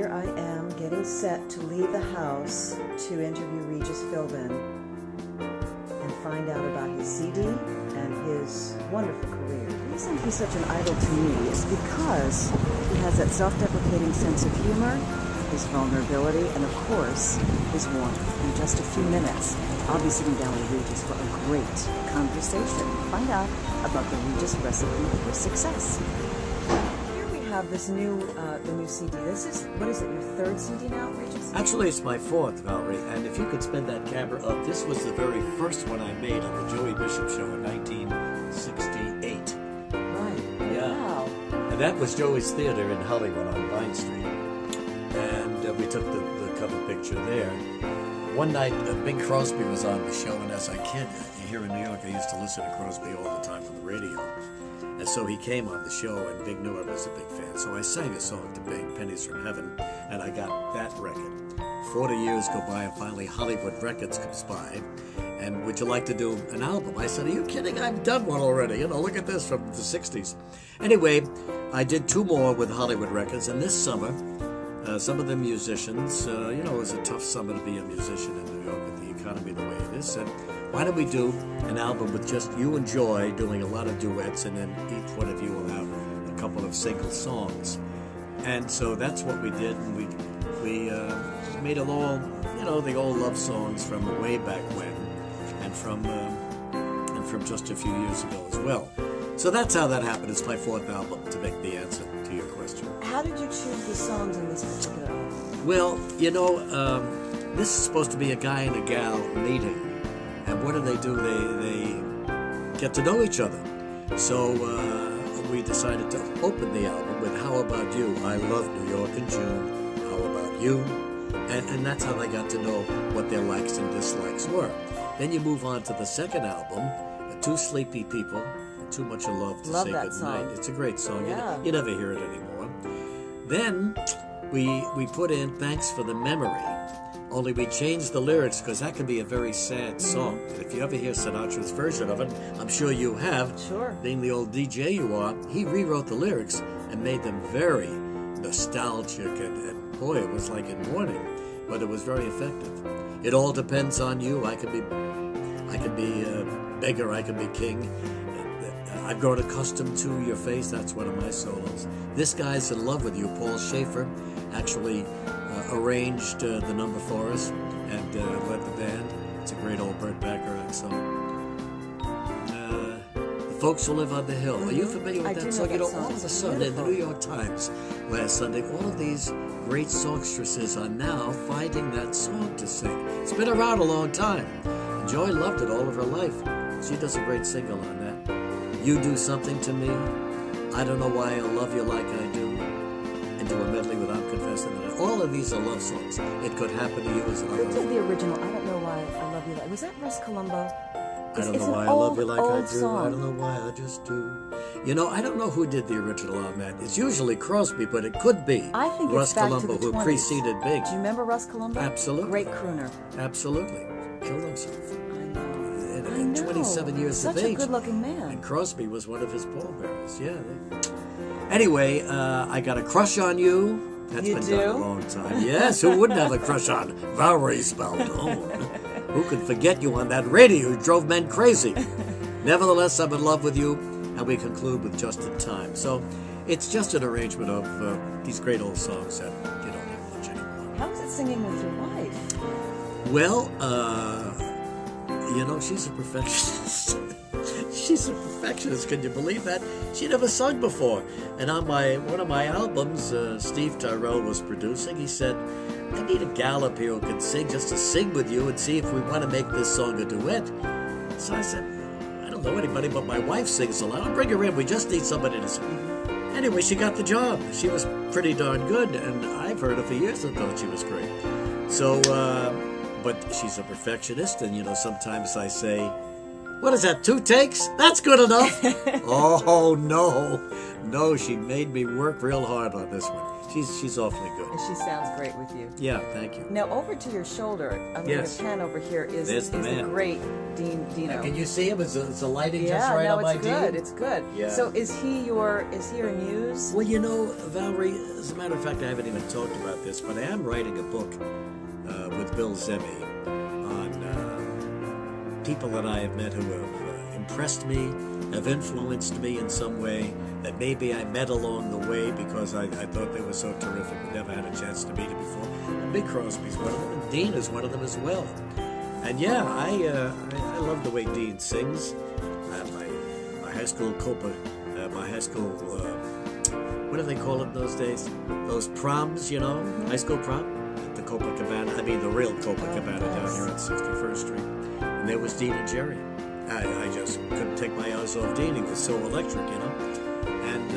here I am getting set to leave the house to interview Regis Philbin and find out about his CD and his wonderful career. The reason he's such an idol to me is because he has that self-deprecating sense of humor, his vulnerability, and of course, his warmth. In just a few minutes, I'll be sitting down with Regis for a great conversation. Find out about the Regis recipe for success. Here we have this the new CD. This is, what is it, your third CD now, Regis? Actually, it's my fourth, Valerie, and if you could spin that camera up, this was the very first one I made on the Joey Bishop Show in 1968. Right. Yeah. Wow. And that was Joey's Theater in Hollywood on Vine Street. And we took the cover picture there. One night, Bing Crosby was on the show, and as a kid here in New York, I used to listen to Crosby all the time on the radio. And so he came on the show, and Bing knew I was a big fan. So I sang a song to Bing, Pennies from Heaven, and I got that record. 40 years go by, and finally Hollywood Records comes by. And would you like to do an album? I said, are you kidding? I've done one already. You know, look at this from the 60s. Anyway, I did two more with Hollywood Records, and this summer, some of the musicians, you know, it was a tough summer to be a musician in New York with the economy the way it is, said, why don't we do an album with just you and Joy doing a lot of duets, and then each one of you will have a couple of single songs. And so that's what we did, and we made it all, you know, the old love songs from way back when, and from just a few years ago as well. So that's how that happened. It's my fourth album, to make the answer to your question. How did you choose the songs in this particular album? Well, you know, this is supposed to be a guy and a gal meeting. And what do? They get to know each other. So we decided to open the album with How About You? I Love New York in June. How About You? And that's how they got to know what their likes and dislikes were. Then you move on to the second album, Two Sleepy People, Too Much of Love to Love Say that Goodnight. song. It's a great song. Yeah. You never hear it anymore. Then we put in Thanks for the Memory. Only we changed the lyrics because that can be a very sad song. And if you ever hear Sinatra's version of it, I'm sure you have. Sure. Being the old DJ you are, he rewrote the lyrics and made them very nostalgic. And boy, it was like in mourning, but it was very effective. It all depends on you. I could be beggar, I could be king. I've grown accustomed to your face. That's one of my solos. This Guy's in Love with You. Paul Schaefer actually arranged the number for us and led the band. It's a great old Burt Bacharach song. The Folks Who Live on the Hill. Are you familiar with that song? You know, all of a sudden in the New York Times last Sunday, all of these great songstresses are now finding that song to sing. It's been around a long time. And Joy loved it all of her life. She does a great single on that. You Do Something to Me. I Don't Know Why I Love You Like I Do. Into a medley without confessing that. All of these are love songs. It Could Happen to You as another. Who did the original I Don't Know Why I Love You Like? Was that Russ Columbo? I don't know why I love you like I do. Song. I don't know why I just do. You know, I don't know who did the original on that. It's usually Crosby, but it could be I think Russ it's back Columbo, to the who 20s. preceded Big. Do you remember Russ Columbo? Absolutely. Great crooner. Absolutely. Killed himself. I At know. 27 years Such of age. a good-looking man. And Crosby was one of his pallbearers. Yeah. Anyway, I got a crush on you. That's You been do? done a long time. Yes, who wouldn't have a crush on Valerie Smaldone? Who could forget you on that radio? You drove men crazy. Nevertheless, I'm in love with you, and we conclude with Just in Time. So it's just an arrangement of these great old songs that you don't have much anymore. How is it singing with your wife? Well, you know, she's a perfectionist. She's a perfectionist. Can you believe that? She never sung before. And on one of my albums, Steve Tyrell was producing. He said, I need a gal up here who can sing, just to sing with you and see if we want to make this song a duet. So I said, I don't know anybody, but my wife sings a lot. I'll bring her in. We just need somebody to sing. Anyway, she got the job. She was pretty darn good, and I've heard her for years and thought she was great. So, but she's a perfectionist, and, you know, sometimes I say, what is that, 2 takes? That's good enough. Oh, no. No, she made me work real hard on this one. She's awfully good. And she sounds great with you. Yeah, thank you. Now over to your shoulder. I mean, Yes. the pen over here is the great Dino. Can you see him? Is the lighting just right on my it's good. Dean? It's good. Yeah. So is he your muse? Well, you know, Valerie, as a matter of fact, I haven't even talked about this, but I am writing a book with Bill Zemi on people that I have met who have impressed me, have influenced me in some way, that maybe I met along the way because I thought they were so terrific, but never had a chance to meet it before. And Bing Crosby's one of them, and Dean is one of them as well. And yeah, I love the way Dean sings. My high school what do they call it those days? Those proms, you know, high school prom at the Copacabana. I mean, the real Copacabana down here on 61st Street. And there was Dean and Jerry. I just couldn't take my eyes off Dean. He was so electric, you know. And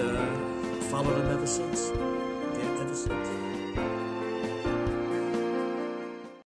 followed him ever since. Yeah, ever since.